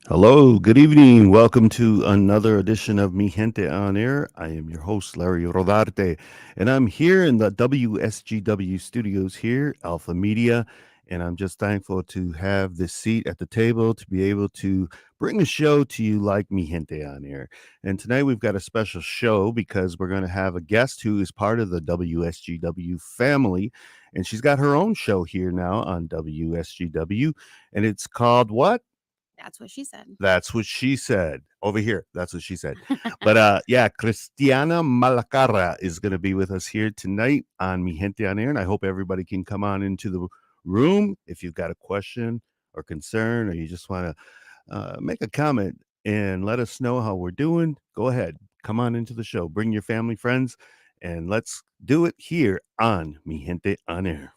Hello, good evening. Welcome to another edition of Mi Gente on Air. I am your host, Larry Rodarte, and I'm here in the WSGW studios here, Alpha Media, and I'm just thankful to have this seat at the table to be able to bring a show to you like Mi Gente on Air. And tonight we've got a special show because we're going to have a guest who is part of the WSGW family, and she's got her own show here now on WSGW, and it's called what? That's what she said. That's what she said. Over here. That's what she said. But yeah, Cristiana Malacara is going to be with us here tonight on Mi Gente on Air. And I hope everybody can come on into the room if you've got a question or concern, or you just want to make a comment and let us know how we're doing. Go ahead. Come on into the show. Bring your family, friends, and let's do it here on Mi Gente on Air.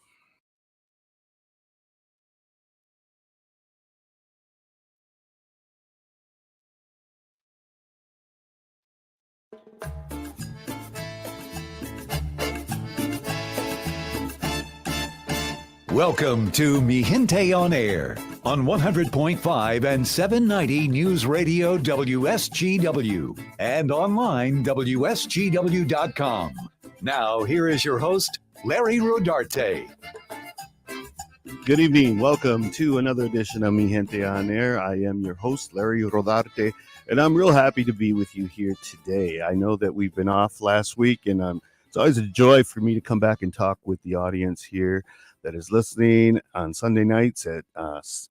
Welcome to Mi Gente on Air on 100.5 and 790 News Radio WSGW and online WSGW.com. Now, here is your host, Larry Rodarte. Good evening. Welcome to another edition of Mi Gente on Air. I am your host, Larry Rodarte, and I'm real happy to be with you here today. I know that we've been off last week, and it's always a joy for me to come back and talk with the audience here that is listening on Sunday nights at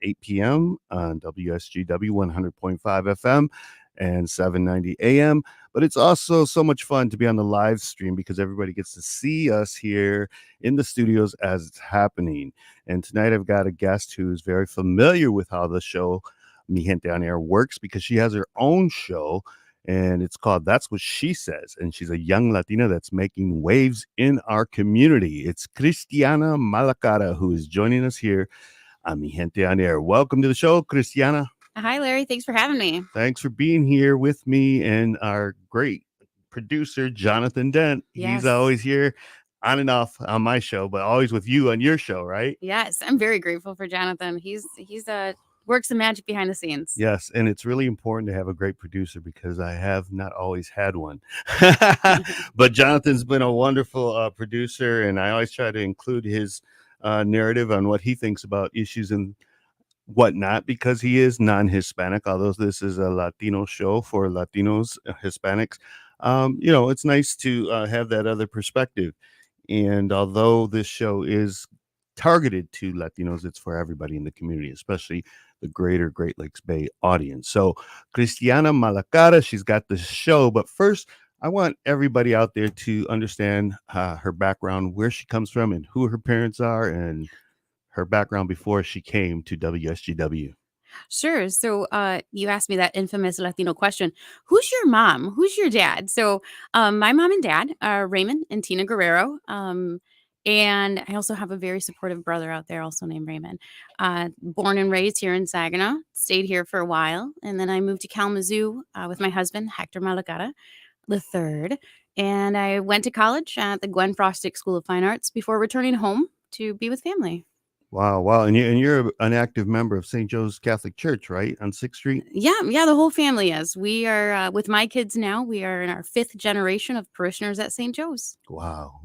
8 p.m. on WSGW 100.5 FM and 790 AM. But it's also so much fun to be on the live stream because everybody gets to see us here in the studios as it's happening. And tonight I've got a guest who's very familiar with how the show Mi Gente on Air works because she has her own show and it's called That's What She Says. And she's a young Latina that's making waves in our community. It's Cristiana Malacara who is joining us here on Mi Gente on Air. Welcome to the show, Cristiana. Hi, Larry. Thanks for having me. Thanks for being here with me and our great producer, Jonathan Dent. Yes. He's always here on and off on my show, but always with you on your show, right? Yes, I'm very grateful for Jonathan. He's works the magic behind the scenes. Yes, and it's really important to have a great producer because I have not always had one. But Jonathan's been a wonderful producer, and I always try to include his narrative on what he thinks about issues and whatnot because he is non-Hispanic, although this is a Latino show for Latinos, Hispanics. It's nice to have that other perspective. And although this show is targeted to Latinos, it's for everybody in the community, especially the greater Great Lakes Bay audience. So, Cristiana Malacara, she's got the show. But first, I want everybody out there to understand her background, where she comes from, and who her parents are, and her background before she came to WSGW. Sure. So you asked me that infamous Latino question. Who's your mom? Who's your dad? So my mom and dad are Raymond and Tina Guerrero. And I also have a very supportive brother out there also named Raymond. Born and raised here in Saginaw, stayed here for a while. And then I moved to Kalamazoo with my husband, Hector Malacara, the third. And I went to college at the Gwen Frostick School of Fine Arts before returning home to be with family. Wow. And you're an active member of St. Joe's Catholic Church, right? On 6th Street? Yeah, the whole family is. We are, with my kids now, we are in our 5th generation of parishioners at St. Joe's. Wow.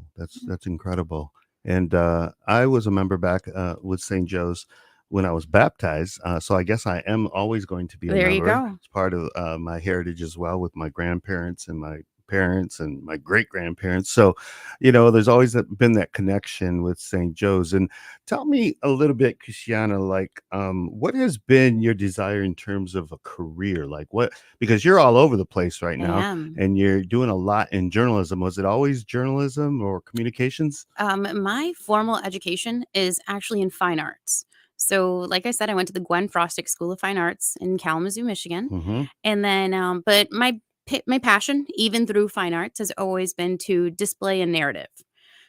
That's incredible. And I was a member back with St. Joe's when I was baptized. So I guess I am always going to be a There member. you go. It's part of my heritage as well with my grandparents and my parents and my great grandparents. So, there's always been that connection with St. Joe's. And tell me a little bit, Christiana, like, what has been your desire in terms of a career? Like because you're all over the place right now and you're doing a lot in journalism. Was it always journalism or communications? My formal education is actually in fine arts. So, like I said, I went to the Gwen Frostick School of Fine Arts in Kalamazoo, Michigan. Mm-hmm. And then, but my passion, even through fine arts, has always been to display a narrative.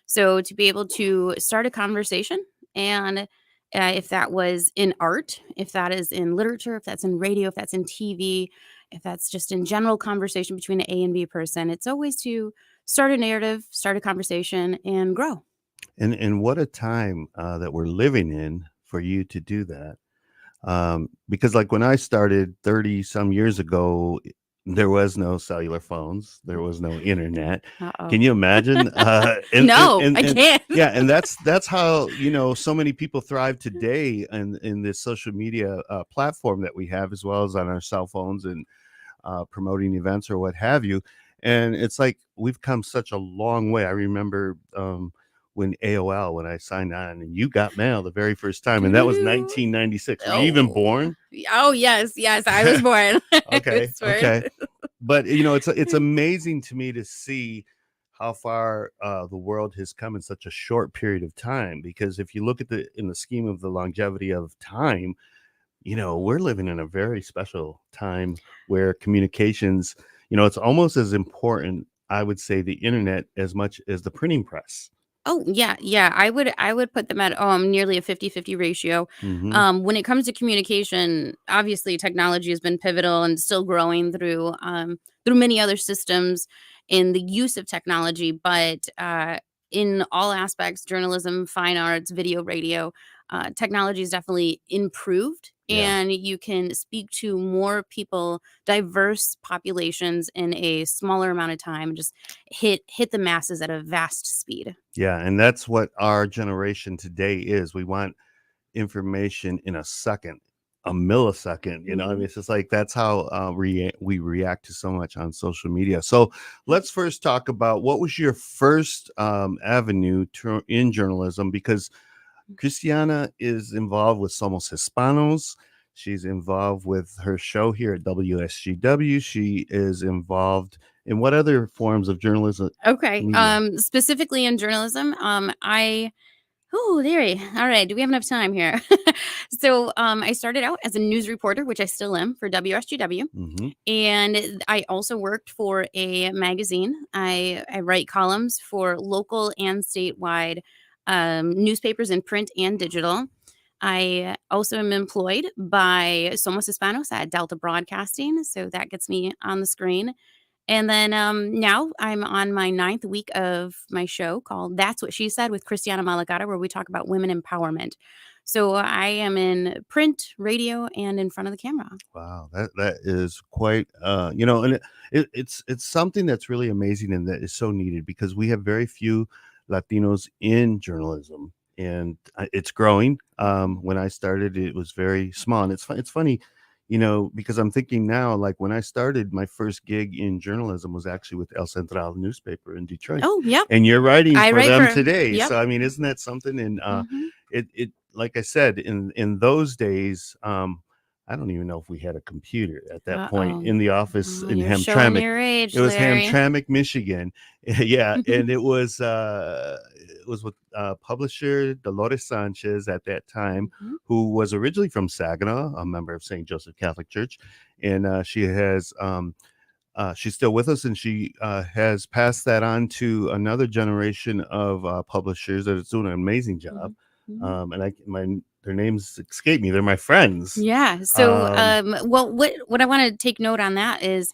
So to be able to start a conversation, and if that was in art, if that is in literature, if that's in radio, if that's in TV, if that's just in general conversation between an A and B person, it's always to start a narrative, start a conversation, and grow. And what a time that we're living in for you to do that. Because like when I started 30 some years ago, there was no cellular phones, there was no internet. Uh-oh. Can you imagine? No, I can't. Yeah, and that's how, so many people thrive today in this social media platform that we have, as well as on our cell phones and promoting events or what have you. And it's like we've come such a long way. I remember when AOL, when I signed on, and you got mail the very first time, and that was Doo-doo-doo. 1996. Were you even Oh. born? Oh, yes, I was born. I Okay, was born. okay. But it's amazing to me to see how far the world has come in such a short period of time. Because if you look at in the scheme of the longevity of time, we're living in a very special time where communications, it's almost as important, I would say, the internet as much as the printing press. Oh, yeah, I would put them at, nearly a 50-50 ratio. Hmm. When it comes to communication, obviously, technology has been pivotal and still growing through many other systems in the use of technology, but, in all aspects, journalism, fine arts, video, radio, technology has definitely improved, Yeah. and you can speak to more people, diverse populations in a smaller amount of time, just hit the masses at a vast speed. Yeah. And that's what our generation today is. We want information in a second, a millisecond. I mean, Mhm. it's just like that's how we react to so much on social media. So let's first talk about what was your first avenue in journalism, because Cristiana is involved with Somos Hispanos. She's involved with her show here at WSGW. She is involved in what other forms of journalism Okay. media? Specifically in journalism, all right. Do we have enough time here? So, I started out as a news reporter, which I still am for WSGW, Hmm. and I also worked for a magazine. I write columns for local and statewide newspapers in print and digital. I also am employed by Somos Hispanos at Delta Broadcasting, so that gets me on the screen. And then now I'm on my ninth week of my show called That's What She Said with Christiana Malagata, where we talk about women empowerment. So I am in print, radio, and in front of the camera. Wow, that is quite and it's something that's really amazing and that is so needed, because we have very few Latinos in journalism, and it's growing. When I started, it was very small, and it's funny, because I'm thinking now, like when I started, my first gig in journalism was actually with El Central newspaper in Detroit, Oh, yep. and you're writing I for write them for, today. yep. So I mean, isn't that something? And Hmm. it like I said, in those days, I don't even know if we had a computer at that point Uh-oh. in the office Oh, in you're showing Hamtramck. your age, It was Larry. Hamtramck, Michigan. Yeah, and it was with publisher Dolores Sanchez at that time, Mhm. who was originally from Saginaw, a member of St. Joseph Catholic Church, and she's still with us, and she has passed that on to another generation of publishers that is doing an amazing job. Mhm. Mhm. And their names escape me. They're my friends. Yeah. So, Um, well, what I want to take note on that is,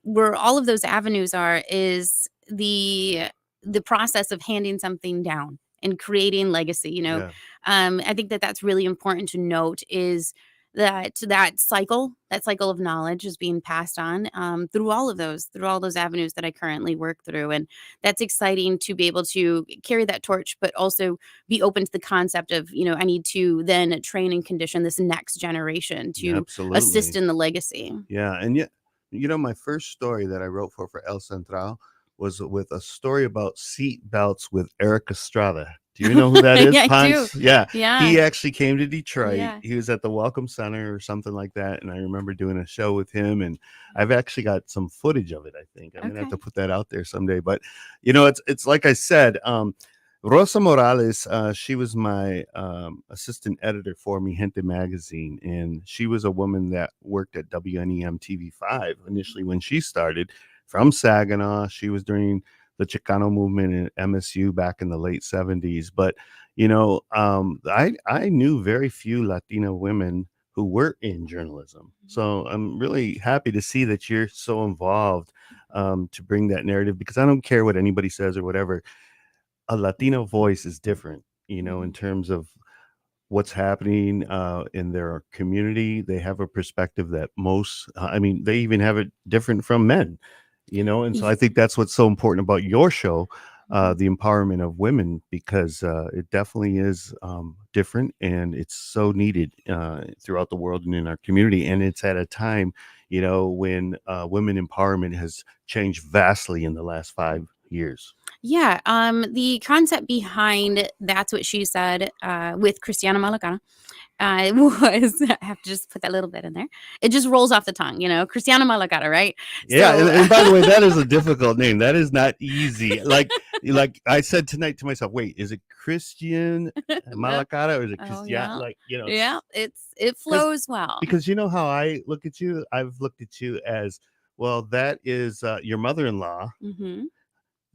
where all of those avenues are is the process of handing something down and creating legacy. yeah, I think that that's really important to note is that cycle of knowledge is being passed on through all those avenues that I currently work through, and that's exciting to be able to carry that torch, but also be open to the concept of, I need to then train and condition this next generation to assist absolutely. in the legacy. Yeah, and yet, my first story that I wrote for El Central was with a story about seat belts with Eric Estrada. Do you know who that is? Yeah, I do. Ponce? Yeah, Yeah. he actually came to Detroit. Yeah. He was at the Welcome Center or something like that, and I remember doing a show with him. And I've actually got some footage of it. I think I'm gonna have to Okay. put that out there someday. But it's like I said. Rosa Morales, she was my assistant editor for Mi Gente magazine, and she was a woman that worked at WNEM TV5 initially when she started from Saginaw. She was during the Chicano movement in MSU back in the late 70s. But, I knew very few Latina women who were in journalism. So I'm really happy to see that you're so involved to bring that narrative, because I don't care what anybody says or whatever. A Latino voice is different, in Mhm. terms of what's happening in their community. They have a perspective that they even have it different from men, and so I think that's what's so important about your show, the empowerment of women, because it definitely is different, and it's so needed throughout the world and in our community. And it's at a time, when women empowerment has changed vastly in the last 5 years. Yeah, the concept behind That's What She Said with Christiana Malacana was, I have to just put that little bit in there. It just rolls off the tongue, Christiana Malacana, right? Yeah, So, and by the way, that is a difficult name. That is not easy. Like I said tonight to myself, wait, is it Christian no, Malacata or is it oh Christian? yeah, Like, yeah, it flows well. because you know how I look at you? I've looked at you as, well, that is your mother-in-law. hmm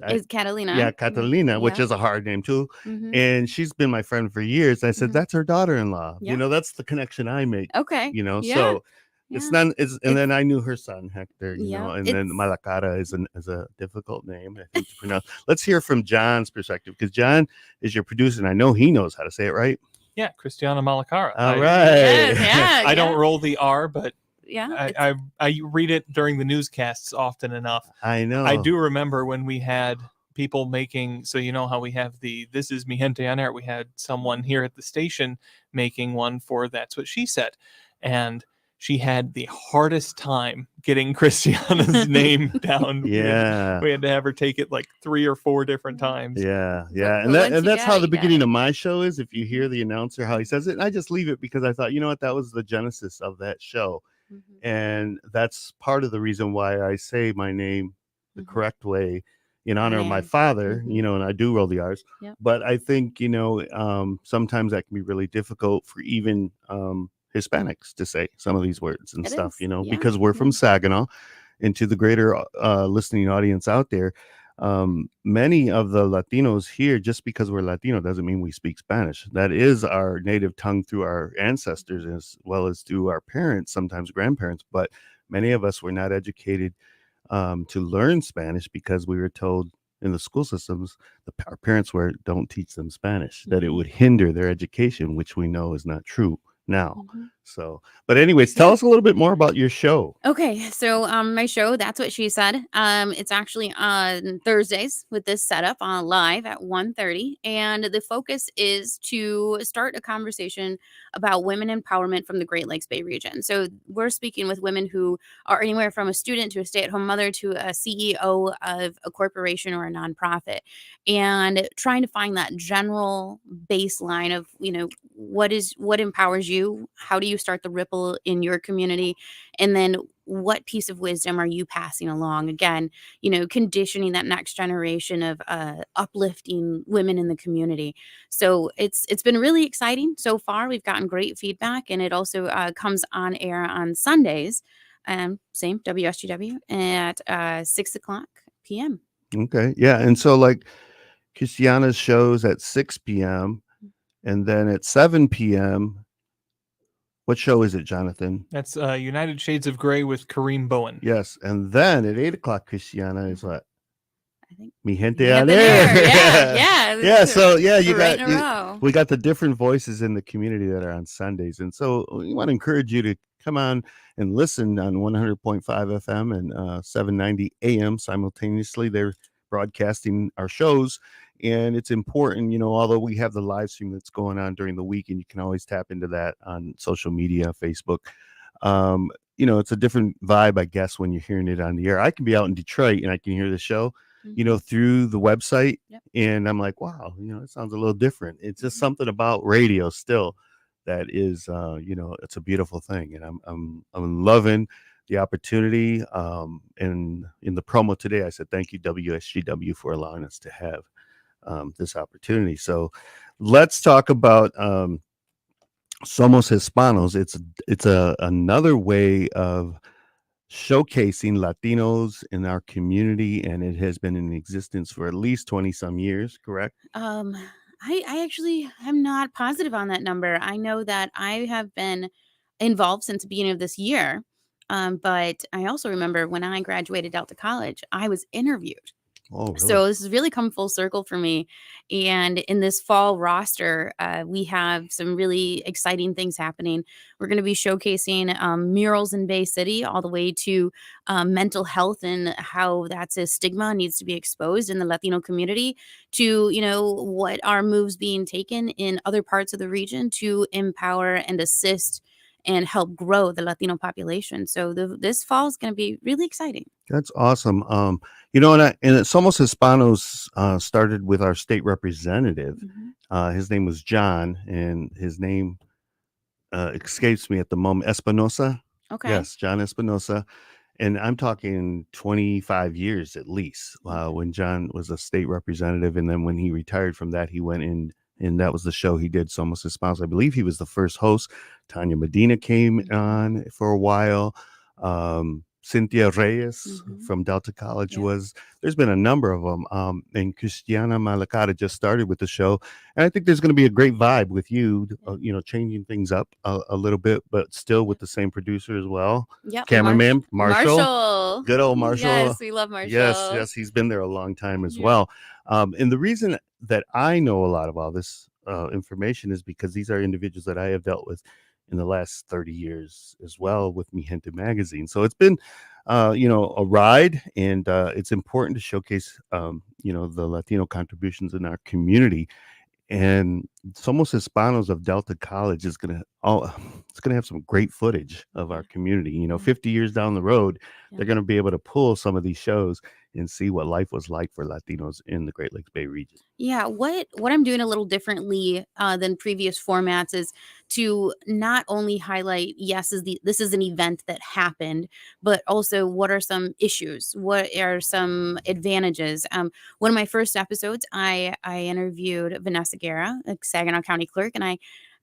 I, Is Catalina? yeah, Catalina, which Yeah. is a hard name too. hmm And she's been my friend for years. I said, hmm that's her daughter-in-law. Yeah. That's the connection I make, Okay. Yeah. so it's Yeah. not, and It's then I knew her son, Hector, yeah. and then It's Malacara is a difficult name, I think, to pronounce. Let's hear from John's perspective, because John is your producer, and I know he knows how to say it right. Yeah, Christiana Malacara. All yes, right. yeah, I yeah, don't roll the R, but yeah. I read it during the newscasts often enough. I know. I do remember when we had people making, so you know how we have the This Is Mi Gente on air. We had someone here at the station making one for That's What She Said. And she had the hardest time getting Christiana's name down. Yeah. We had to have her take it like 3 or 4 different times. Yeah, But and once you that's got how it, the you got beginning it. of my show is. If you hear the announcer how he says it, and I just leave it because I thought, that was the genesis of that show, and that's part of the reason why I say my name the correct way, in honor of my father. And I do roll the R's. Yep. But I think sometimes that can be really difficult for even Hispanics to say some of these words and It stuff. is, yeah, Because we're from Saginaw, and to the greater listening audience out there. Many of the Latinos here, just because we're Latino doesn't mean we speak Spanish. That is our native tongue through our ancestors, as well as through our parents, sometimes grandparents. But many of us were not educated to learn Spanish because we were told in the school systems, our parents don't teach them Spanish, that it would hinder their education, which we know is not true now. So, but anyways, tell us a little bit more about your show. Okay, so my show, That's What She Said. It's actually on Thursdays with this setup on live at 1:30, and the focus is to start a conversation about women empowerment from the Great Lakes Bay region. So we're speaking with women who are anywhere from a student to a stay-at-home mother to a CEO of a corporation or a nonprofit, and trying to find that general baseline of what empowers you, how do you start the ripple in your community, and then what piece of wisdom are you passing along? Again, conditioning that next generation of uplifting women in the community. So it's been really exciting so far. We've gotten great feedback, and it also comes on air on Sundays, same WSGW at 6:00 p.m. Okay, yeah, and so like Christiana's shows at 6 p.m. and then at 7 p.m. What show is it, Jonathan? That's United Shades of Grey with Kareem Bowen. Yes, and then at 8 o'clock, Christiana is what? I think Mi Gente Yeah, on the air. Air. Yeah. Yeah. So yeah, you right got in a row. we got the different voices in the community that are on Sundays, and so we want to encourage you to come on and listen on 100.5 FM and 790 AM simultaneously. They're broadcasting our shows, and it's important, although we have the live stream that's going on during the week, and you can always tap into that on social media, Facebook. It's a different vibe, I guess, when you're hearing it on the air. I can be out in Detroit and I can hear the show, through the website. Yep. And I'm like, wow, it sounds a little different. It's just something about radio still that is, it's a beautiful thing. And I'm loving the opportunity. And in the promo today, I said, thank you, WSGW, for allowing us to have this opportunity. So let's talk about Somos Hispanos. It's another way of showcasing Latinos in our community, and it has been in existence for at least 20 some years, correct? I actually am not positive on that number. I know that I have been involved since the beginning of this year. But I also remember when I graduated Delta College, I was interviewed Oh, really? So this has really come full circle for me. And in this fall roster, we have some really exciting things happening. We're going to be showcasing murals in Bay City, all the way to mental health and how that's a stigma needs to be exposed in the Latino community, to, what are moves being taken in other parts of the region to empower and assist and help grow the Latino population. So this fall is going to be really exciting. That's awesome. And it's almost Hispanos started with our state representative. Mhm. His name was John, and his name escapes me at the moment. Espinosa. Okay. Yes, John Espinosa. And I'm talking 25 years at least, Okay. when John was a state representative. And then when he retired from that, he went in, and that was the show he did, Somos Hispanos. I believe he was the first host. Tanya Medina came Mhm. on for a while. Cynthia Reyes Mhm. from Delta College Yeah. there's been a number of them. And Cristiana Malacata just started with the show. And I think there's going to be a great vibe with you, changing things up a little bit, but still with the same producer as well. Yep, Cameraman, Marshall. Marshall. Good old Marshall. Yes, we love Yes, Marshall. yes, he's been there a long time as Yeah. well. And the reason that I know a lot of all this information is because these are individuals that I have dealt with in the last 30 years as well with Mi Gente magazine. So it's been, a ride, and it's important to showcase, the Latino contributions in our community. And Somos Hispanos of Delta College is it's gonna have some great footage of Yeah. our community. Yeah. 50 years down the road, Yeah. they're gonna be able to pull some of these shows and see what life was like for Latinos in the Great Lakes Bay region. Yeah, what I'm doing a little differently than previous formats is to not only highlight, yes, this is an event that happened, but also what are some issues, what are some advantages. One of my first episodes, I interviewed Vanessa Guerra, a Saginaw County clerk, and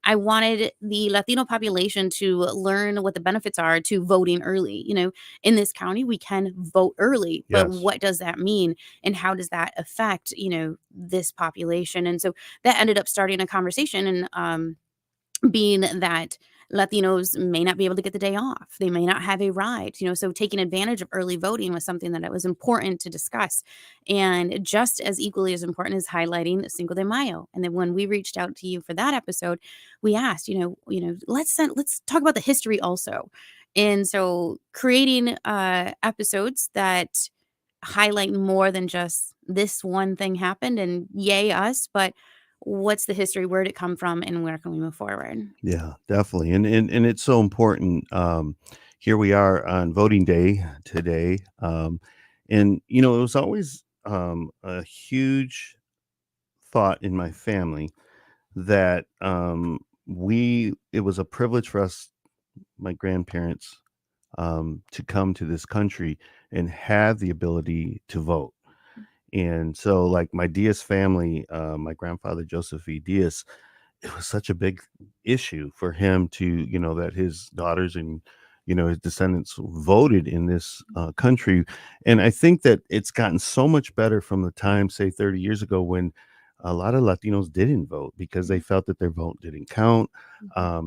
I wanted the Latino population to learn what the benefits are to voting early. In this county, we can vote early, but Yes. what does that mean? And how does that affect this population? And so that ended up starting a conversation, and being that Latinos may not be able to get the day off, they may not have a ride, so taking advantage of early voting was something that it was important to discuss. And just as equally as important is highlighting Cinco de Mayo. And then when we reached out to you for that episode, we asked, let's talk about the history also. And so creating episodes that highlight more than just this one thing happened and yay us, but what's the history, where did it come from, and where can we move forward? Yeah, definitely. And it's so important. Here we are on voting day today. And it was always a huge thought in my family that it was a privilege for us, my grandparents, to come to this country and have the ability to vote. And so, like my Diaz family, my grandfather Joseph E. Diaz, it was such a big issue for him to, that his daughters and, his descendants voted in this country. And I think that it's gotten so much better from the time, say, 30 years ago, when a lot of Latinos didn't vote because they felt that their vote didn't count.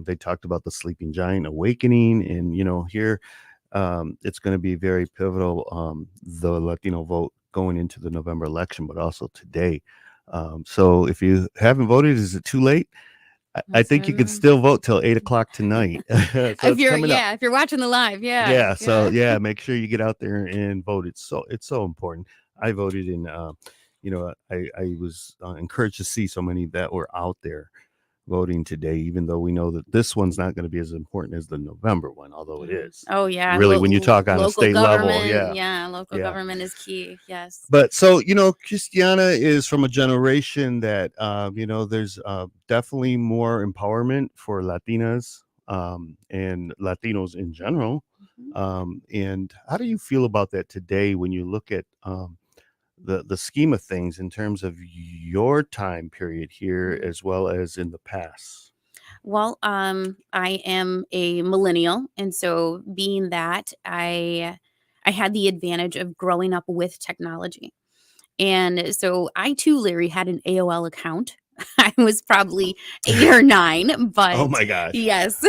They talked about the sleeping giant awakening. And, here it's going to be very pivotal, the Latino vote going into the November election, but also today. So if you haven't voted, is it too late? I think you can still vote till 8 o'clock tonight. So If it's coming up. if you're watching the live, Yeah. So yeah. make sure you get out there and vote. It's so important. I voted, and I was encouraged to see so many that were out there voting today, even though we know that this one's not going to be as important as the November one, although it is. Oh yeah, Really, when you talk on a local state level, government, yeah. local Yeah. government is key. Yes. But so, Christiana is from a generation that, there's definitely more empowerment for Latinas, and Latinos in general. Mhm. And how do you feel about that today when you look at the scheme of things in terms of your time period here Mhm. as well as in the past? Well, I am a millennial, and so being that I had the advantage of growing up with technology. And so I too, Larry, had an AOL account I was probably 8 or 9, Oh but my gosh. yes.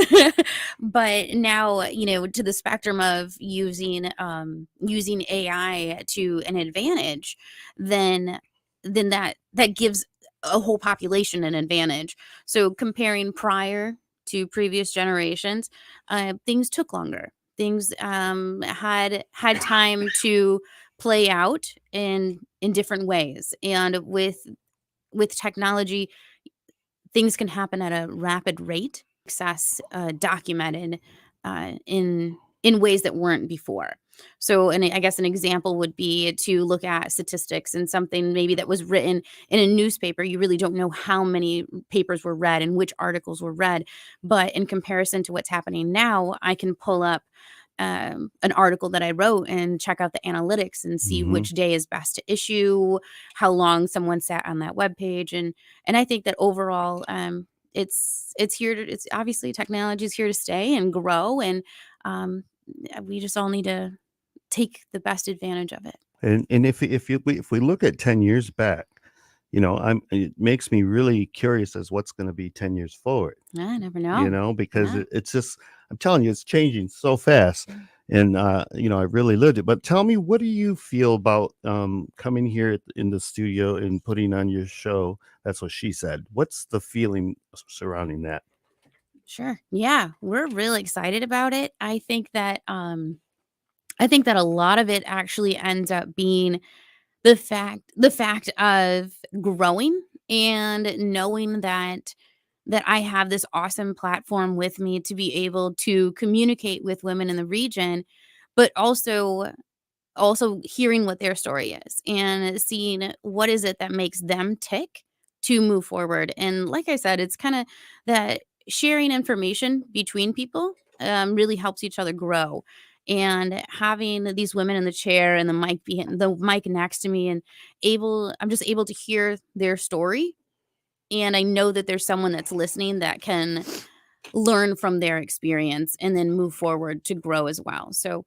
But now, to the spectrum of using AI to an advantage, then that gives a whole population an advantage. So comparing prior to previous generations, things took longer. Things had time to play out in different ways, and with technology, things can happen at a rapid rate. Success documented in ways that weren't before. So, and I guess an example would be to look at statistics and something maybe that was written in a newspaper. You really don't know how many papers were read and which articles were read, but in comparison to what's happening now, I can pull up an article that I wrote and check out the analytics and see Mhm. which day is best to issue, how long someone sat on that web page, and I think that overall, it's here to it's obviously technology is here to stay and grow, and um, we just all need to take the best advantage of it. And if we look at 10 years back, it makes me really curious as what's going to be 10 years forward, I never know. because Yeah. it's just, I'm telling you, it's changing so fast. Mm. And, I really lived it. But tell me, what do you feel about coming here in the studio and putting on your show? That's what she said. What's the feeling surrounding that? Sure. Yeah, we're really excited about it. I think that a lot of it actually ends up being the fact of growing and knowing that I have this awesome platform with me to be able to communicate with women in the region, but also hearing what their story is and seeing what is it that makes them tick to move forward. And like I said, it's kind of that sharing information between people really helps each other grow. And having these women in the chair and the mic next to me, and I'm just able to hear their story, and I know that there's someone that's listening that can learn from their experience and then move forward to grow as well. So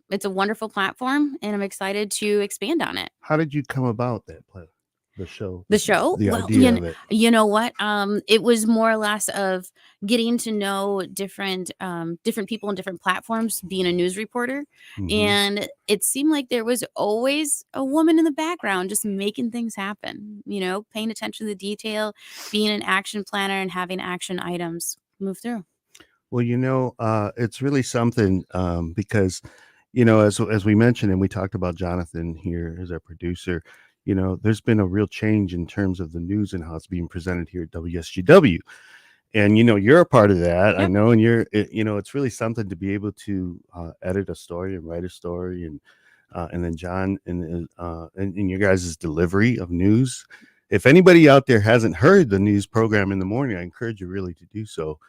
it's a wonderful platform, and I'm excited to expand on it. How did you come about the show, The show? the Well, idea of it? you know what? It was more or less of getting to know different people and different platforms, being a news reporter, Hmm. and it seemed like there was always a woman in the background just making things happen. Paying attention to the detail, being an action planner, and having action items move through. Well, it's really something, because, as we mentioned, and we talked about Jonathan here as our producer, there's been a real change in terms of the news and how it's being presented here at WSGW. And, you're a part of that, I Yep. know, and it's really something to be able to edit a story and write a story, and then John and your guys' delivery of news. If anybody out there hasn't heard the news program in the morning, I encourage you really to do so,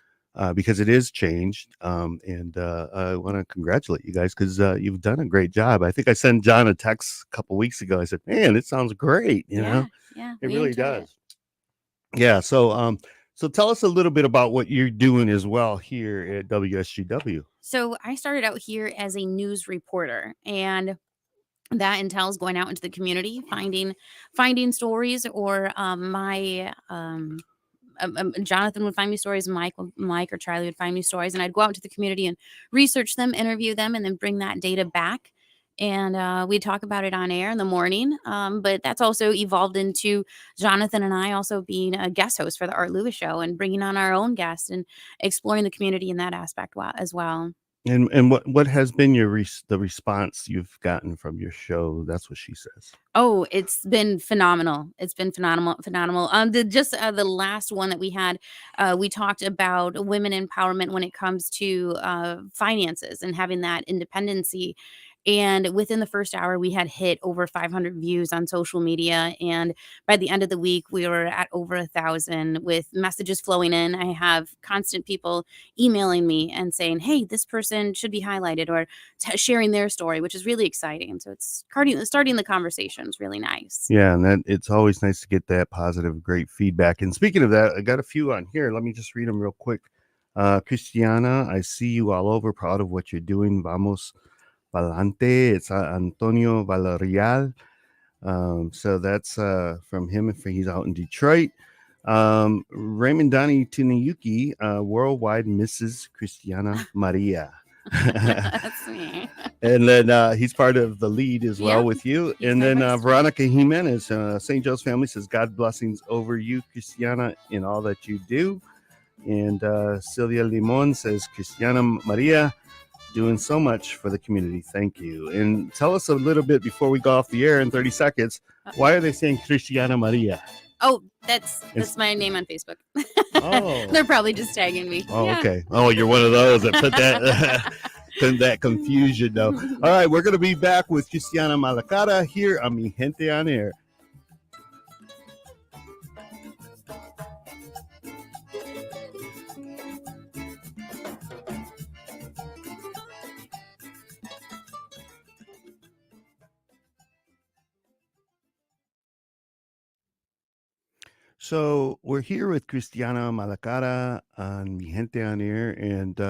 because it is changed. And I want to congratulate you guys because you've done a great job. I think I sent John a text a couple weeks ago. I said, "Man, it sounds great." Yeah, It we really enjoyed it. does. Yeah. So tell us a little bit about what you're doing as well here at WSGW. So I started out here as a news reporter, and that entails going out into the community, finding stories, or Jonathan would find me stories, Mike or Charlie would find me stories, and I'd go out into the community and research them, interview them, and then bring that data back. And we'd talk about it on air in the morning. But that's also evolved into Jonathan and I also being a guest host for the Art Lewis Show and bringing on our own guests and exploring the community in that aspect as well. And what has been the response you've gotten from your show? That's what she says. Oh, it's been phenomenal. It's been phenomenal, phenomenal. The last one that we had, we talked about women empowerment when it comes to finances and having that independency. And within the first hour, we had hit over 500 views on social media. And by the end of the week, we were at over 1,000 with messages flowing in. I have constant people emailing me and saying, "Hey, this person should be highlighted," or sharing their story, which is really exciting. So it's starting the conversation is really nice. Yeah, and that it's always nice to get that positive, great feedback. And speaking of that, I got a few on here. Let me just read them real quick. Christiana, I see you all over, proud of what you're doing. Vamos Valante. It's Antonio Valerial. So that's from him if he's out in Detroit. Raymondani Tinayuki, worldwide Mrs. Cristiana Maria. That's me. And then he's part of the lead as well Yeah, with you. he's And my then vice. Veronica Jimenez, St. Joe's family says, God blessings over you, Cristiana, in all that you do. And Celia Limon says, Cristiana Maria, doing so much for the community. Thank you. And tell us a little bit before we go off the air in 30 seconds. Why are they saying Cristiana Maria? Oh, that's my name on Facebook. Oh. They're probably just tagging me. Oh, Yeah. okay. Oh, you're one of those that put that confusion though. All right, we're going to be back with Cristiana Malacara here on Mi Gente on Air. So we're here with Cristiana Malacara on Mi Gente on Air, and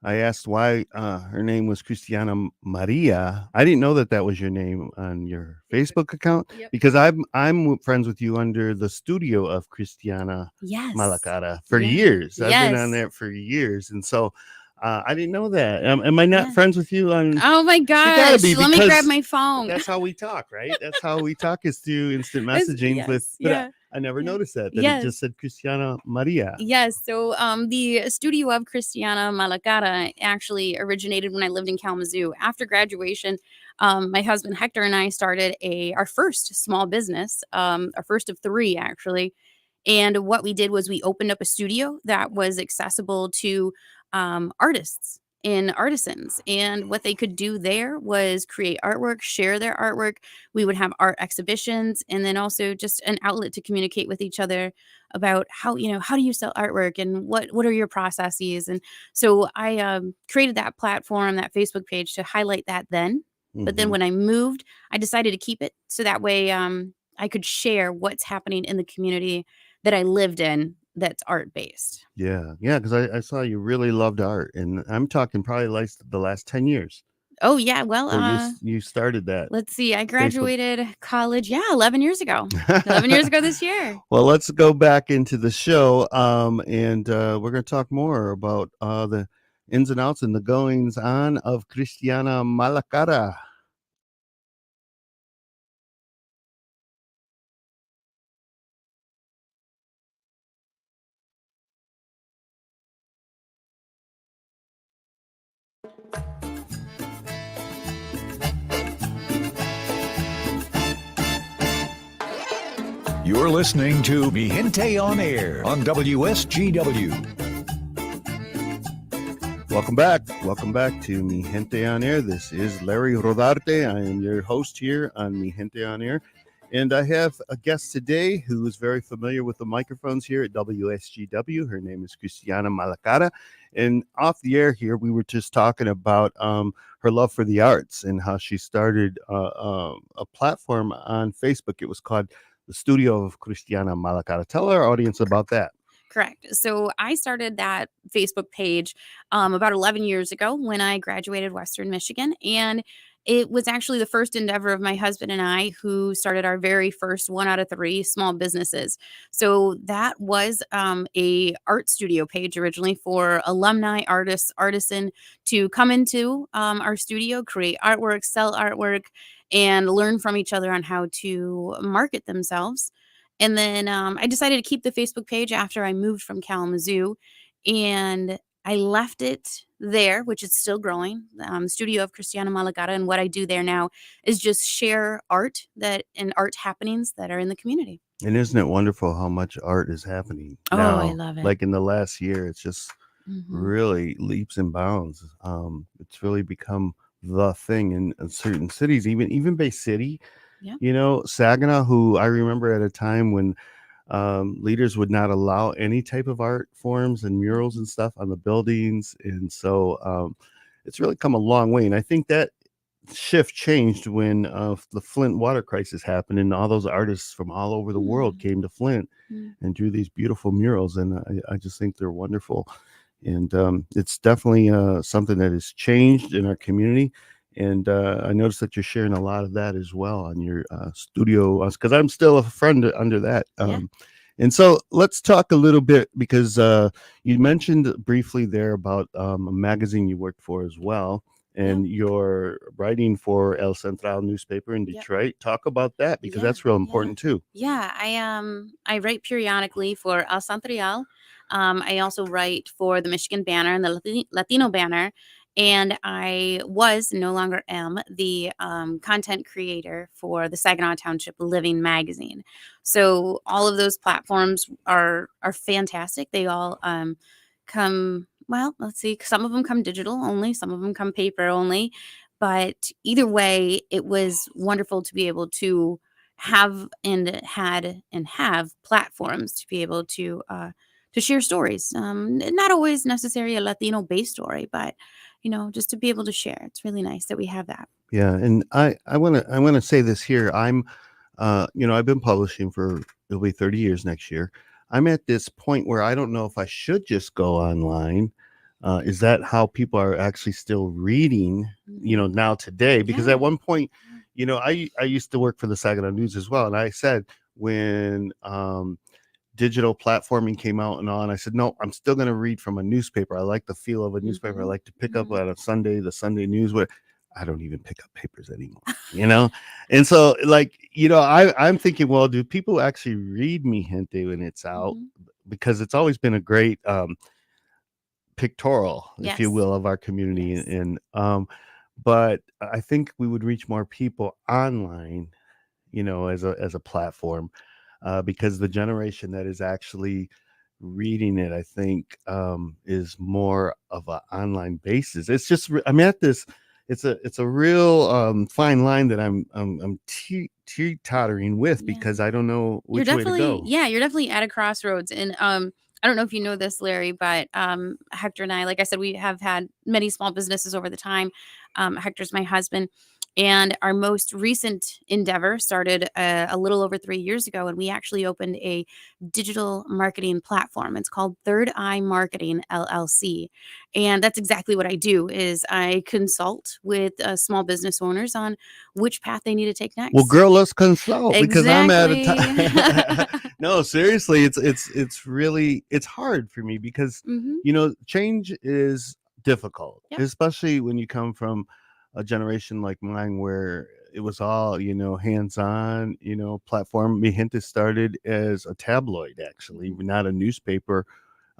I asked why her name was Cristiana Maria. I didn't know that was your name on your Facebook account. Yep. Because I'm friends with you under the studio of Cristiana Yes. Malacara for Yeah. years. I've been on Yes. there for years, and so I didn't know that. Am I not Yeah. friends with you on? Oh my gosh. be, Let me grab because my phone. That's how we talk, right? That's how we talk is through instant It's- messaging. yes, But yeah. I never Yeah. noticed that Yes. it just said Cristiana Maria. Yes. So the studio of Cristiana Malacara actually originated when I lived in Kalamazoo. After graduation, my husband Hector and I started our first small business, our first of 3 actually. And what we did was we opened up a studio that was accessible to artists and artisans. And what they could do there was create artwork, share their artwork. We would have art exhibitions, and then also just an outlet to communicate with each other about how do you sell artwork and what are your processes. And so I created that platform, that Facebook page, to highlight that then. But then Mhm. when I moved, I decided to keep it so that way I could share what's happening in the community that I lived in that's art based. Yeah, because I saw you really loved art, and I'm talking probably like the last 10 years Oh yeah, well where you started that. let's see. I Facebook. graduated college 11 years ago. 11 years ago this year. Well, let's go back into the show, and we're going to talk more about the ins and outs and the goings on of Cristiana Malacara. You're listening to Mi Gente on Air on WSGW. Welcome back to Mi Gente on Air. This is Larry Rodarte. I am your host here on Mi Gente on Air. And I have a guest today who is very familiar with the microphones here at WSGW. Her name is Cristiana Malacara. And off the air here, we were just talking about her love for the arts and how she started a platform on Facebook. It was called the Studio of Cristiana Malacara. Tell our audience about that. Correct. So I started that Facebook page about 11 years ago when I graduated Western Michigan. And it was actually the first endeavor of my husband and I who started our very first 1 out of 3 small businesses. So that was a art studio page originally for alumni, artists, artisan to come into our studio, create artwork, sell artwork, and learn from each other on how to market themselves. And then I decided to keep the Facebook page after I moved from Kalamazoo, and I left it there, which is still growing. Studio of Cristiana Malagata, and what I do there now is just share art and art happenings that are in the community. And isn't it wonderful how much art is happening Oh, now? I love it. Like in the last year, it's just really leaps and bounds. It's really become the thing in certain cities, even Bay City. Yeah. Saginaw, who I remember at a time when leaders would not allow any type of art forms and murals and stuff on the buildings. And so it's really come a long way. And I think that shift changed when the Flint water crisis happened and all those artists from all over the world came to Flint and drew these beautiful murals. And I just think they're wonderful. And it's definitely something that has changed in our community. And I noticed that you're sharing a lot of that as well on your studio, because I'm still a friend under that. Yeah. And so let's talk a little bit because you mentioned briefly there about a magazine you worked for as well, and you're writing for El Central newspaper in Yep. Detroit. Talk about that because Yeah, that's real yeah. important too. Yeah, I write periodically for El Central. I also write for the Michigan Banner and the Latino Banner, and I was no longer am the content creator for the Saginaw Township Living magazine. So all of those platforms are fantastic. They all come. Well, let's see. Some of them come digital only. Some of them come paper only. But either way, it was wonderful to be able to have and had and have platforms to be able to share stories. Not always necessarily a Latino based story, but just to be able to share. It's really nice that we have that. Yeah, and I want to say this here. I've been publishing for it'll be 30 years next year. I'm at this point where I don't know if I should just go online. Is that how people are actually still reading, now today? Because Yeah. at one point, I used to work for the Saginaw News as well, and I said when digital platforming came out and all, and I said, no, I'm still going to read from a newspaper. I like the feel of a newspaper. I like to pick up on a Sunday, the Sunday news. Where I don't even pick up papers anymore. And so, I'm thinking, well, do people actually read Mi Gente when it's out? Because it's always been a great pictorial, if you Yes. will, of our community. Yes. And but I think we would reach more people online, as a platform, because the generation that is actually reading it, I think, is more of an online basis. It's just I'm at this. It's a real fine line that I'm teetering with Yeah. because I don't know You're which way to go. you're definitely at a crossroads. And I don't know if you know this, Larry, but Hector and I, like I said, we have had many small businesses over the time. Hector's my husband. And our most recent endeavor started a little over 3 years ago, and we actually opened a digital marketing platform. It's called Third Eye Marketing LLC, and that's exactly what I do. Is I consult with small business owners on which path they need to take next. Well, girl, let's consult because I'm out of Exactly. time. No, seriously, it's really it's hard for me because change is difficult, Yep. especially when you come from a generation like mine where it was all hands-on platform. Mi Gente started as a tabloid, actually, not a newspaper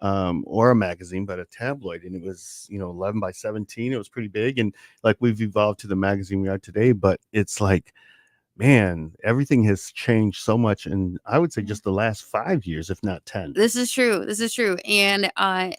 or a magazine, but a tabloid, and it was 11 by 17. It was pretty big, and like we've evolved to the magazine we are today. But it's like, man, everything has changed so much, and I would say just the last 5 years, if not 10. This is true. This is true. And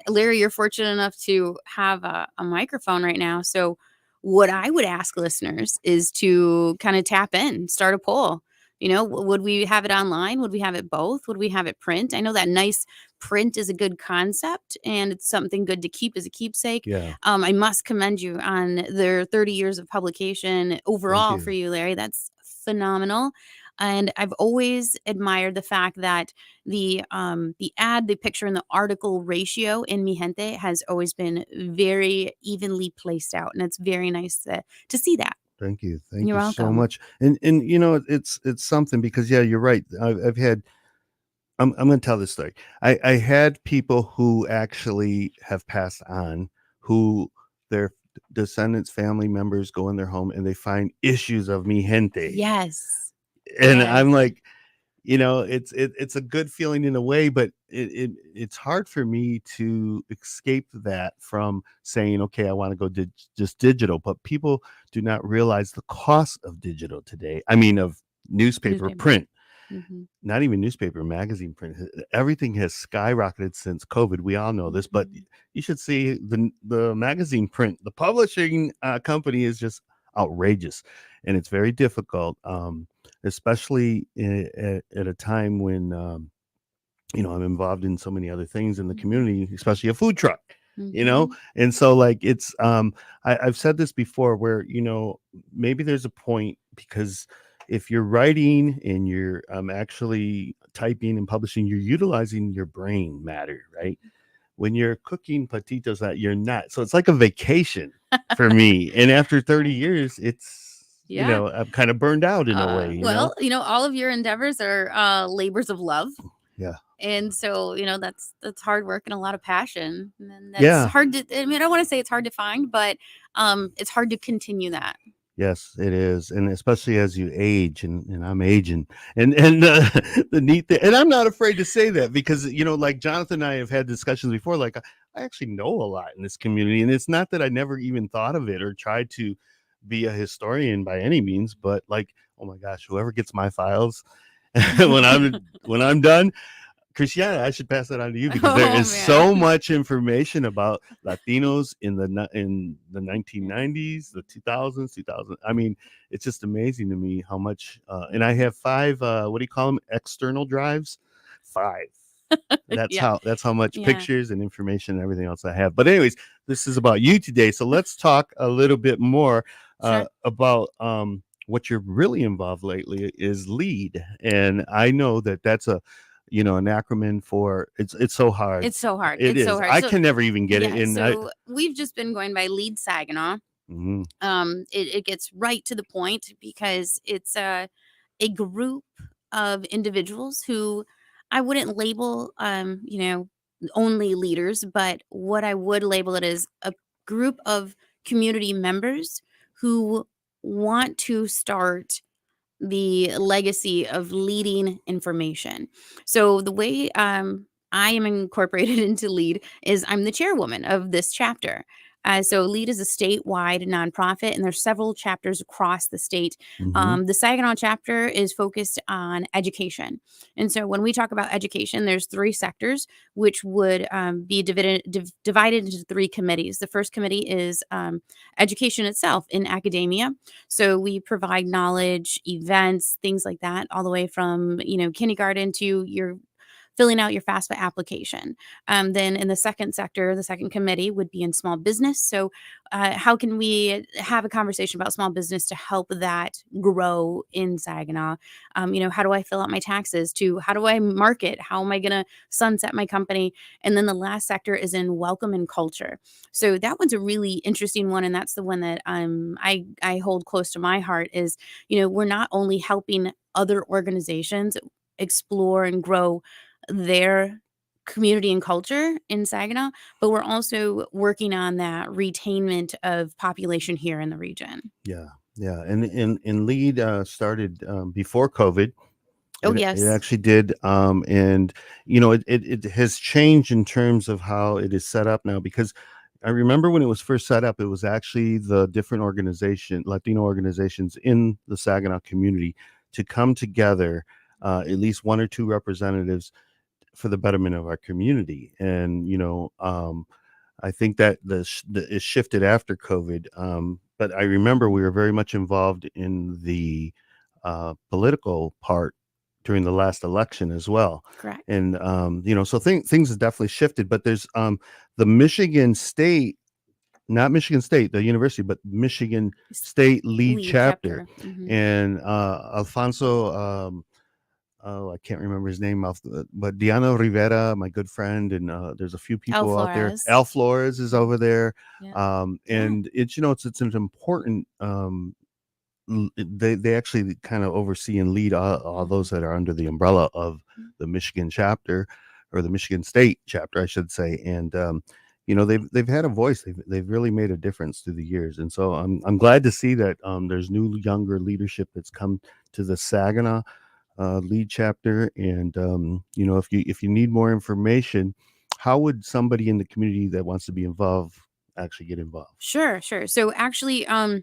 Larry, you're fortunate enough to have a microphone right now. So what I would ask listeners is to kind of tap in, start a poll. Would we have it online? Would we have it both? Would we have it print? I know that nice print is a good concept and it's something good to keep as a keepsake. Yeah. I must commend you on their 30 years of publication overall for you, Larry. That's phenomenal. And I've always admired the fact that the ad, the picture, and the article ratio in Mi Gente has always been very evenly placed out, and it's very nice to see that. Thank you. You're you so welcome. much. And it's something because you're right. I've had I'm going to tell this story. I had people who actually have passed on who their descendants, family members go in their home and they find issues of Mi Gente. Yes. And Yes. I'm like, it's a good feeling in a way, but it's hard for me to escape that from saying, okay, I want to go just digital. But people do not realize the cost of digital today. I mean, of newspaper print. Not even newspaper, magazine print. Everything has skyrocketed since COVID. We all know this, but you should see the magazine print. The publishing company is just outrageous, and it's very difficult, especially at a time when I'm involved in so many other things in the community, especially a food truck. And so like it's I've said this before where maybe there's a point because if you're writing and you're actually typing and publishing, you're utilizing your brain matter, right? When you're cooking potatoes, that you're not. So it's like a vacation for me. And after 30 years, it's I'm kind of burned out in a way. Well, all of your endeavors are labors of love. Yeah. And so, that's hard work and a lot of passion. And then that's Yeah. hard to, I mean, I don't want to say it's hard to find, but it's hard to continue that. Yes, it is, and especially as you age, and I'm aging, and the neat thing, and I'm not afraid to say that because like Jonathan and I have had discussions before. Like I actually know a lot in this community, and it's not that I never even thought of it or tried to be a historian by any means, but like, oh my gosh, whoever gets my files when I'm done, Christiana, I should pass that on to you because there Oh, is so man. much information about Latinos in the 1990s, the 2000s, 2000. I mean, it's just amazing to me how much. And I have 5. What do you call them? External drives. 5. That's Yeah. how much Yeah. pictures and information and everything else I have. But anyways, this is about you today, so let's talk a little bit more Sure. about what you're really involved lately is LEAD, and I know that that's a an acronym for it's so hard. It's so hard. It It's so is. hard. I So, can never even get it yeah. in. So we've just been going by Lead Saginaw. Mhm. It gets right to the point because it's a group of individuals who I wouldn't label, only leaders, but what I would label it is a group of community members who want to start the legacy of leading information. So the way I am incorporated into LEAD is I'm the chairwoman of this chapter. So LEAD is a statewide nonprofit, and there's several chapters across the state. Mhm. The Saginaw chapter is focused on education, and so when we talk about education, there's 3 sectors, which would be divided into 3 committees. The first committee is education itself in academia. So we provide knowledge, events, things like that, all the way from, kindergarten to your filling out your FAFSA application. Then in the second sector, the second committee would be in small business. So how can we have a conversation about small business to help that grow in Saginaw? How do I fill out my taxes? To how do I market? How am I going to sunset my company? And then the last sector is in welcome and culture. So that one's a really interesting one, and that's the one that I hold close to my heart. Is we're not only helping other organizations explore and grow their community and culture in Saginaw, but we're also working on that retainment of population here in the region. Yeah, yeah, and LEAD started before COVID. Oh, It yes. actually did, and it has changed in terms of how it is set up now because I remember when it was first set up, it was actually the different Latino organizations in the Saginaw community to come together, at least 1 or 2 representatives for the betterment of our community. And I think that it shifted after COVID. But I remember we were very much involved in the political part during the last election as well. Correct. And so things have definitely shifted. But there's the Michigan State, not Michigan State, the university, but Michigan State LEAD Lead chapter, chapter. Mhm. and Alfonso. Oh, I can't remember his name but Diana Rivera, my good friend, and there's a few El people out there. Flores. Al Flores is over there, Yeah. Yeah. and it's an important. They actually kind of oversee and lead all those that are under the umbrella of the Michigan chapter, or the Michigan State chapter, I should say, and they've had a voice. They've really made a difference through the years, and so I'm glad to see that there's new younger leadership that's come to the Saginaw LEAD chapter. And if you need more information, how would somebody in the community that wants to be involved actually get involved? Sure. So actually, I'll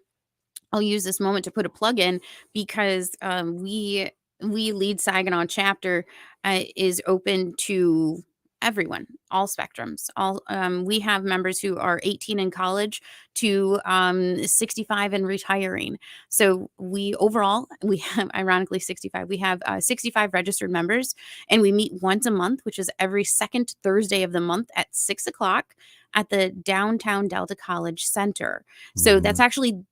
use this moment to put a plug in because we Lead Saginaw chapter is open to everyone, all spectrums. All we have members who are 18 in college to 65 and retiring. So we have ironically 65. We have 65 registered members, and we meet once a month, which is every second Thursday of the month at 6 o'clock at the downtown Delta College Center. So that's Mhm. actually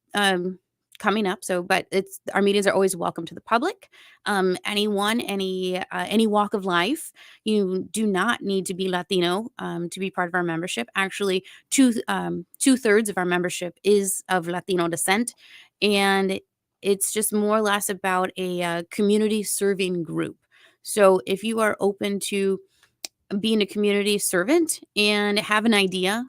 coming up. So, but it's our meetings are always welcome to the public. Anyone, any walk of life. You do not need to be Latino to be part of our membership. Actually, 2/3 of our membership is of Latino descent, and it's just more or less about a community serving group. So if you are open to being a community servant and have an idea,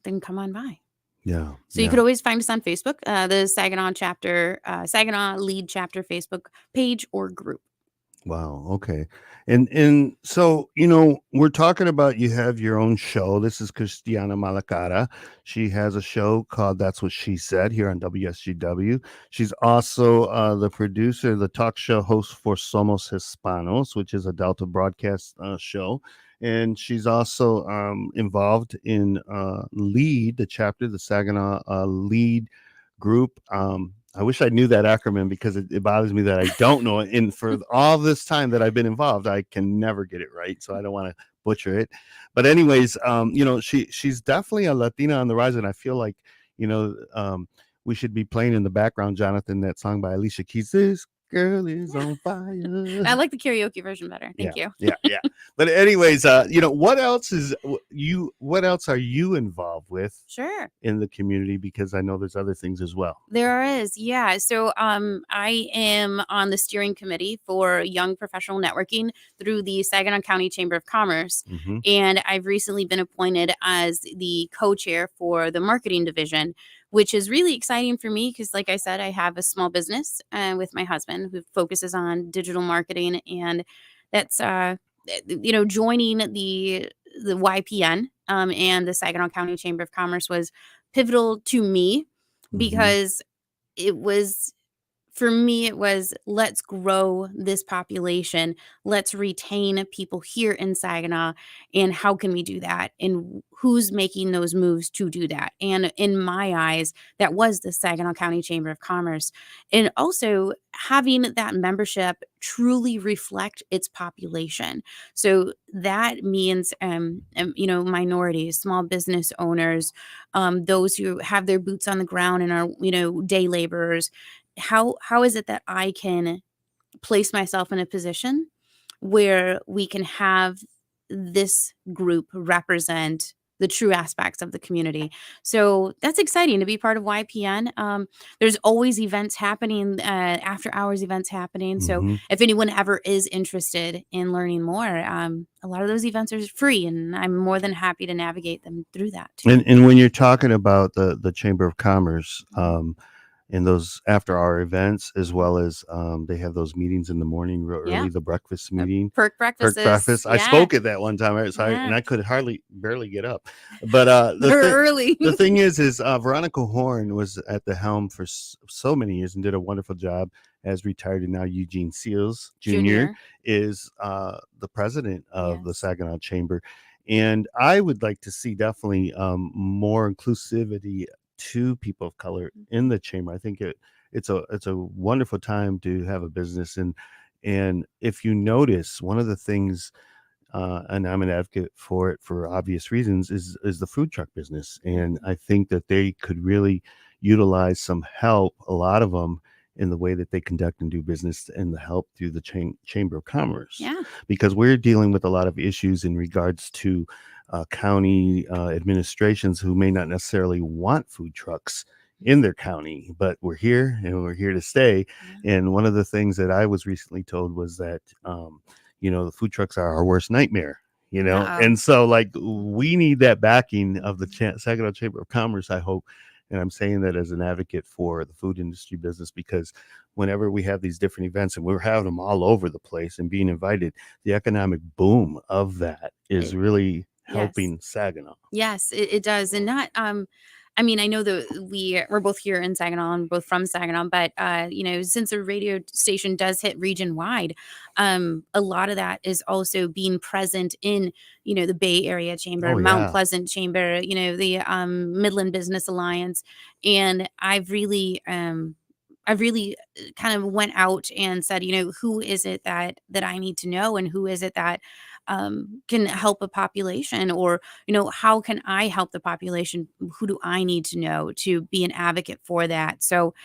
then come on by. Yeah. So you could always find us on Facebook, the Saginaw Lead Chapter Facebook page or group. Wow. Okay. And so, we're talking about, you have your own show. This is Cristiana Malacara. She has a show called That's What She Said here on WSGW. She's also the producer, the talk show host for Somos Hispanos, which is a Delta broadcast show. And she's also involved in LEAD, the chapter, the Saginaw LEAD group. I wish I knew that acronym because it bothers me that I don't know it. And for all this time that I've been involved, I can never get it right. So I don't want to butcher it. But anyways, she's definitely a Latina on the rise. And I feel like, we should be playing in the background, Jonathan, that song by Alicia Keys. This girl is on fire. I like the karaoke version better. Thank you. Yeah. But anyways, what else are you involved with Sure. in the community? Because I know there's other things as well. There is, yeah. So I am on the steering committee for Young Professional Networking through the Saginaw County Chamber of Commerce. Mm-hmm. And I've recently been appointed as the co-chair for the marketing division, which is really exciting for me because, like I said, I have a small business with my husband who focuses on digital marketing. And that's, joining the YPN and the Saginaw County Chamber of Commerce was pivotal to me. Because it was, for me, it was, let's grow this population. Let's retain people here in Saginaw. And how can we do that? And who's making those moves to do that? And in my eyes, that was the Saginaw County Chamber of Commerce. And also having that membership truly reflect its population. So that means, minorities, small business owners, those who have their boots on the ground and are, day laborers. How is it that I can place myself in a position where we can have this group represent the true aspects of the community? So that's exciting to be part of YPN. There's always events happening, after hours events happening. So if anyone ever is interested in learning more, a lot of those events are free, and I'm more than happy to navigate them through that too. And when you're talking about the Chamber of Commerce, in those after hour events, as well as they have those meetings in the morning real early, the breakfast meeting, perk breakfast. I spoke at that one time, and I could barely get up. But early. The thing is Veronica Horn was at the helm for so many years and did a wonderful job. As retired, and now Eugene Seals Jr. is the president of the Saginaw Chamber. And I would like to see definitely more inclusivity to people of color in the chamber. I think it's a wonderful time to have a business. And if you notice, one of the things, and I'm an advocate for it for obvious reasons, is the food truck business. And I think that they could really utilize some help, a lot of them, in the way that they conduct and do business, and the help through the Chamber of Commerce. Yeah. Because we're dealing with a lot of issues in regards to county administrations who may not necessarily want food trucks in their county, but we're here and we're here to stay. And one of the things that I was recently told was that, the food trucks are our worst nightmare, and so we need that backing of the Saginaw Chamber of Commerce, I hope. And I'm saying that as an advocate for the food industry business, because whenever we have these different events, and we're having them all over the place and being invited, the economic boom of that is really helping Saginaw. Yes, it does. And not, I know that we're both here in Saginaw and both from Saginaw, but, since the radio station does hit region wide, a lot of that is also being present in, the Bay Area Chamber, Mount Pleasant Chamber, the Midland Business Alliance. And I've really kind of went out and said, who is it that I need to know, and who is it that can help a population, or, how can I help the population? Who do I need to know to be an advocate for that? So,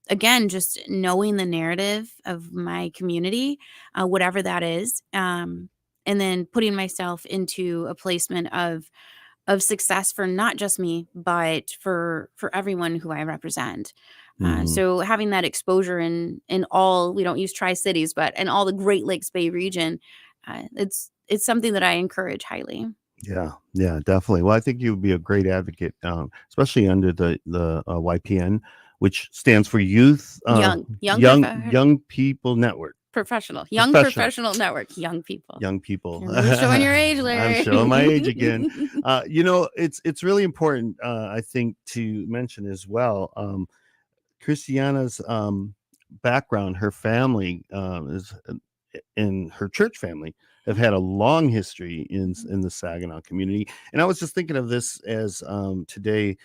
again, just knowing the narrative of my community, whatever that is, and then putting myself into a placement of success for not just me, but for everyone who I represent. Mhm. So having that exposure in all, we don't use Tri-Cities, but in all the Great Lakes Bay region, it's something that I encourage highly. Yeah, yeah, definitely. Well, I think you would be a great advocate, especially under the YPN, which stands for Young People Network. Young Professional. professional network, young people. Young people. You're really showing your age, I'm Larry. showing my age again. It's really important, I think, to mention as well. Christiana's background, her family is in her church family have had a long history in the Saginaw community. And I was just thinking of this as today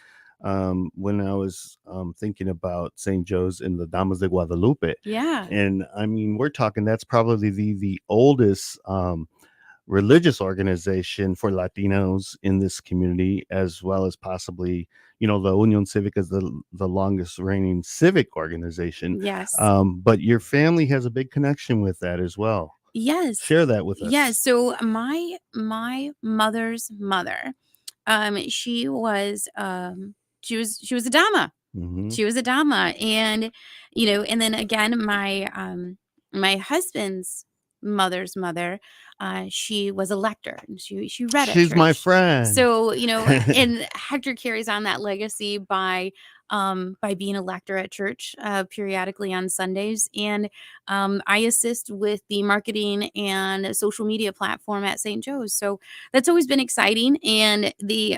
when I was thinking about St. Joe's and the Damas de Guadalupe. Yeah. And I mean, we're talking that's probably the oldest religious organization for Latinos in this community, as well as possibly, the Union Civica is the longest reigning civic organization. Yes. But your family has a big connection with that as well. Yes. Share that with us. Yes. So my mother's mother, she was she was a dama. Mhm. She was a dama, and and then again, my husband's mother's mother, she was a lector, and she read at She's my church. friend. So and Hector carries on that legacy by being a lector at church periodically on Sundays, and I assist with the marketing and social media platform at St. Joe's. So that's always been exciting, and the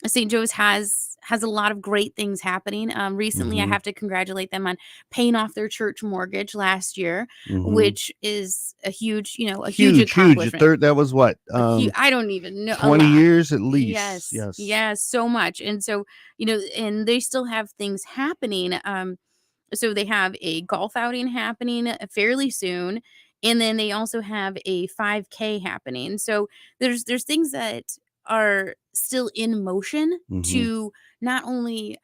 St. Joe's has a lot of great things happening. Recently, I Mhm. have to congratulate them on paying off their church mortgage last year, Mhm. which is a huge, a huge Huge. accomplishment. That was what? I don't even know. A 20 lot. years at least. Yes. Yes. Yes, so much. And so, and they still have things happening. So they have a golf outing happening fairly soon, and then they also have a 5K happening. So there's things that are still in motion Mhm. to not only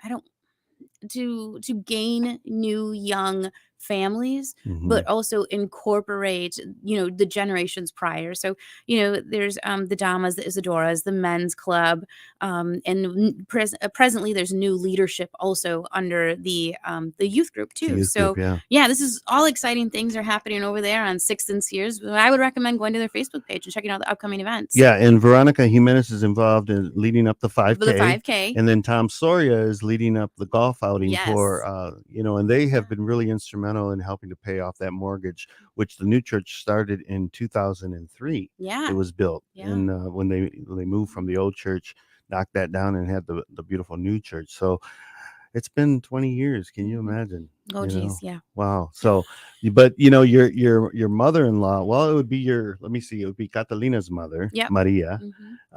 to gain new young families, but Mhm. also incorporate the generations prior. So there's the Damas, the Isadoras, the men's club, and presently there's new leadership also under the youth group The too. youth So group, yeah. this is all exciting things are happening over there on 6th and Sears. I would recommend going to their Facebook page and checking out the upcoming events. Yeah, and Veronica Jimenez is involved in leading up the For 5K. the 5K. And then Tom Soria is leading up the golf outing Yes. for, and they have been really instrumental in helping to pay off that mortgage, which the new church started in 2003. Yeah. It was built. Yeah. And when they moved from the old church, knocked that down and had the beautiful new church. So it's been 20 years. Can you imagine? Oh, geez, yeah. Wow. So, but your mother-in-law, well, it would be let me see, it would be Catalina's mother, Yep. Maria.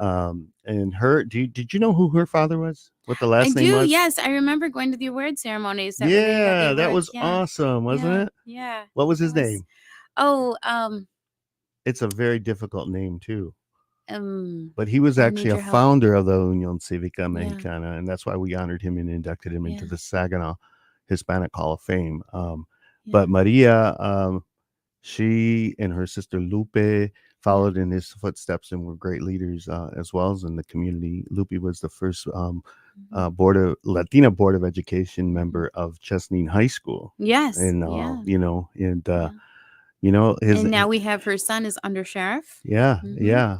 Mhm. And did you know who her father was? What the last I name do, was? yes. I remember going to the award ceremonies that where they got the Yeah, that awards. was Yeah. awesome, wasn't Yeah. it? Yeah. What was It his name? Oh, It's a very difficult name too. um, But he was I actually need a your help. founder of the Unión Cívica Yeah. Mexicana, and that's why we honored him and inducted him into Yeah. the Saginaw Hispanic Hall of Fame. Yeah. But Maria, she and her sister Lupe followed in his footsteps and were great leaders as well as in the community. Lupe was the first Latina Board of Education member of Chesneen High School. Yes. And Yeah. his And now we have her son is under sheriff. yeah,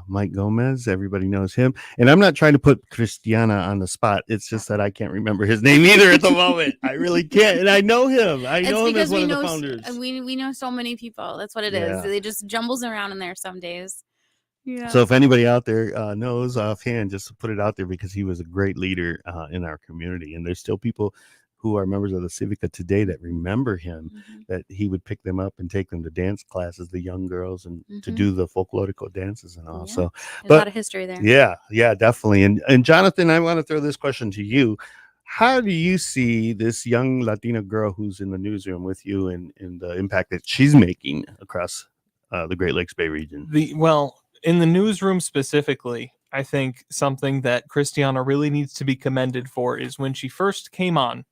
Mike Gomez. Everybody knows him. And I'm not trying to put Christiana on the spot. It's just that I can't remember his name either at the moment. I really can't. And I know him. I know him as one of the founders. We know so many people. That's what it is. It just jumbles around in there some days. Yeah. So if anybody out there knows offhand, just put it out there because he was a great leader in our community. And there's still people who are members of the Civica today that remember him, that he would pick them up and take them to dance classes, the young girls, and to do the folklorico dances and all. Yeah. So there's a lot of history there. Yeah, definitely. And Jonathan, I want to throw this question to you. How do you see this young Latina girl who's in the newsroom with you and the impact that she's making across the Great Lakes Bay region? In the newsroom specifically, I think something that Christiana really needs to be commended for is when she first came on.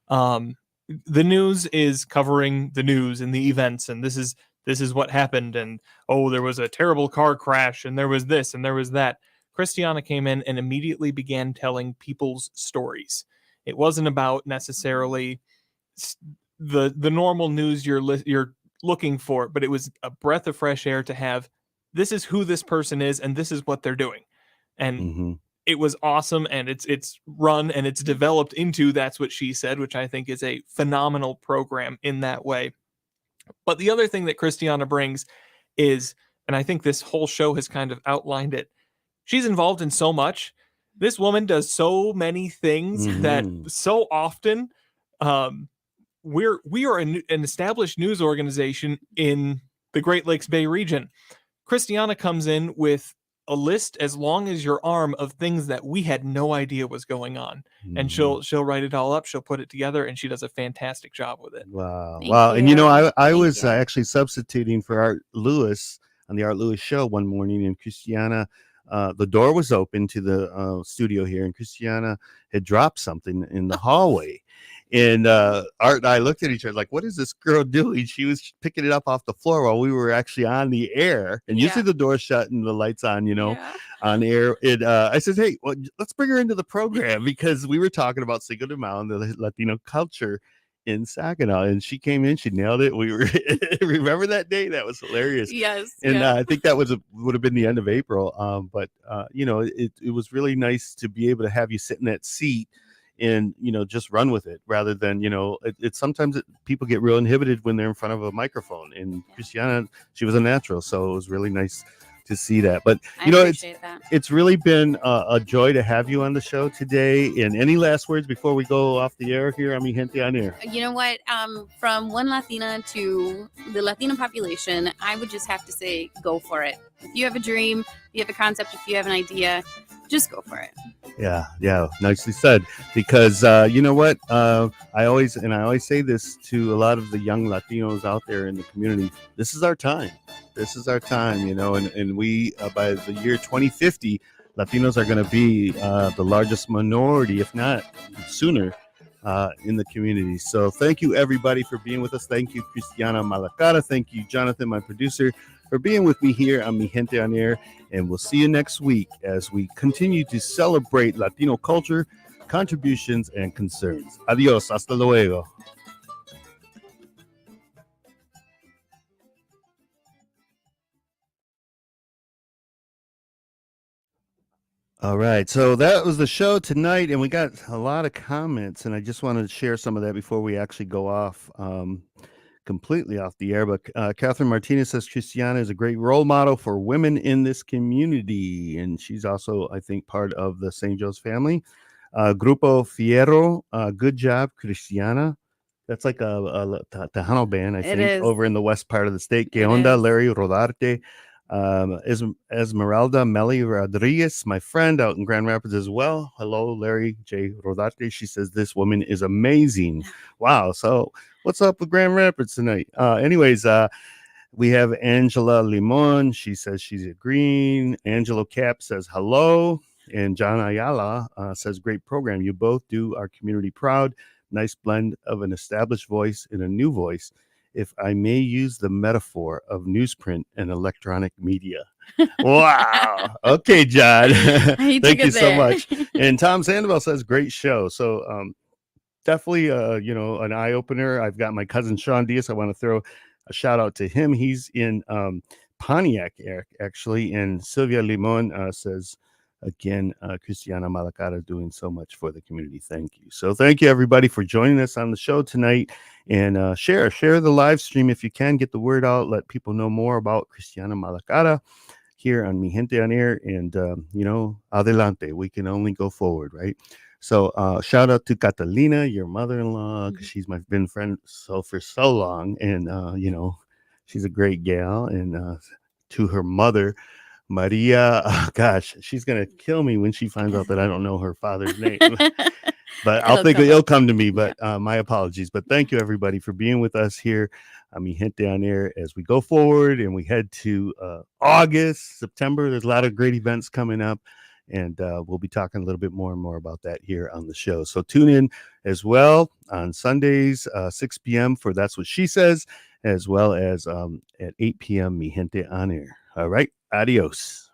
The news is covering the news and the events, and this is what happened, and there was a terrible car crash, and there was this and there was that. Christiana came in and immediately began telling people's stories. It wasn't about necessarily the normal news you're looking for, but it was a breath of fresh air to have. This is who this person is, and this is what they're doing, and Mm-hmm. it was awesome. And it's run and it's developed into That's What She Said, which I think is a phenomenal program in that way. But the other thing that Christiana brings is, and I think this whole show has kind of outlined it, she's involved in so much. This woman does so many things that Mm-hmm. so often um, we are an established news organization in the Great Lakes Bay region. Christiana comes in with a list as long as your arm of things that we had no idea was going on, and Mm-hmm. she'll write it all up, she'll put it together, and she does a fantastic job with it. Wow. Thank Wow. And, you know, you. I Thank was you. actually substituting for Art Lewis on the Art Lewis show one morning, and Christiana, the door was open to the studio here, and Christiana had dropped something in the hallway. And Art and I looked at each other like, what is this girl doing? She was picking it up off the floor while we were actually on the air. And usually the door's shut and the lights on, you know, Yeah. on air. And I said, hey, well, let's bring her into the program, because we were talking about Cinco de Mayo and the Latino culture in Saginaw, and she came in, she nailed it. We were remember that day? That was hilarious. Yes. And Yeah. I think that would have been the end of April. But you know, it was really nice to be able to have you sit in that seat and, you know, just run with it, rather than, you know, it's sometimes people get real inhibited when they're in front of a microphone. And Christiana, she was a natural, so it was really nice to see that. But I you know, appreciate that. it's really been a joy to have you on the show today. And any last words before we go off the air here on Mi Gente on Air? You know what? From one Latina to the Latino population, I would just have to say, go for it. If you have a dream, if you have a concept, if you have an idea, just go for it. Yeah, nicely said. Because you know what, I always say this to a lot of the young Latinos out there in the community. This is our time. You know, and we by the year 2050, Latinos are going to be the largest minority, if not sooner, in the community. So thank you, everybody, for being with us. Thank you, Christiana Malacara. Thank you, Jonathan, my producer, for being with me here on Mi Gente on Air. And we'll see you next week as we continue to celebrate Latino culture, contributions, and concerns. Adios. Hasta luego. All right, so that was the show tonight, and we got a lot of comments, and I just wanted to share some of that before we actually go off completely off the air. But Catherine Martinez says Christiana is a great role model for women in this community, and she's also, I think, part of the St. Joe's family. Grupo Fierro, good job, Christiana. That's like a Tejano band, I It think, is. over in the west part of the state. Que It onda, is. Larry Rodarte. Esmeralda Melly Rodriguez, my friend out in Grand Rapids as well. Hello, Larry J. Rodarte. She says this woman is amazing. Wow. So what's up with Grand Rapids tonight? Anyways, we have Angela Limon. She says she's agreeing. Angelo Cap says hello. And John Ayala says, great program. You both do our community proud. Nice blend of an established voice and a new voice, if I may use the metaphor of newsprint and electronic media. Wow. Okay, John. Thank you so much. And Tom Sandoval says, great show. So definitely, you know, an eye opener. I've got my cousin Sean Diaz. I want to throw a shout out to him. He's in Pontiac, actually. And Sylvia Limon says, again, Christiana Malacara doing so much for the community. Thank you. So thank you, everybody, for joining us on the show tonight. And share the live stream if you can. Get the word out. Let people know more about Christiana Malacara here on Mi Gente on Air. And, you know, adelante. We can only go forward, right? So shout out to Catalina, your mother-in-law, because she's been friend for so long. And, you know, she's a great gal. And to her mother, Maria, oh gosh, she's gonna kill me when she finds out that I don't know her father's name. But I'll think it'll come to me. But my apologies. But thank you, everybody, for being with us here on Mi Gente on Air as we go forward and we head to August, September. There's a lot of great events coming up, and we'll be talking a little bit more and more about that here on the show. So tune in as well on Sundays, 6 p.m. for That's What She Says, as well as at 8 p.m. Mi Gente on Air. All right. Adios.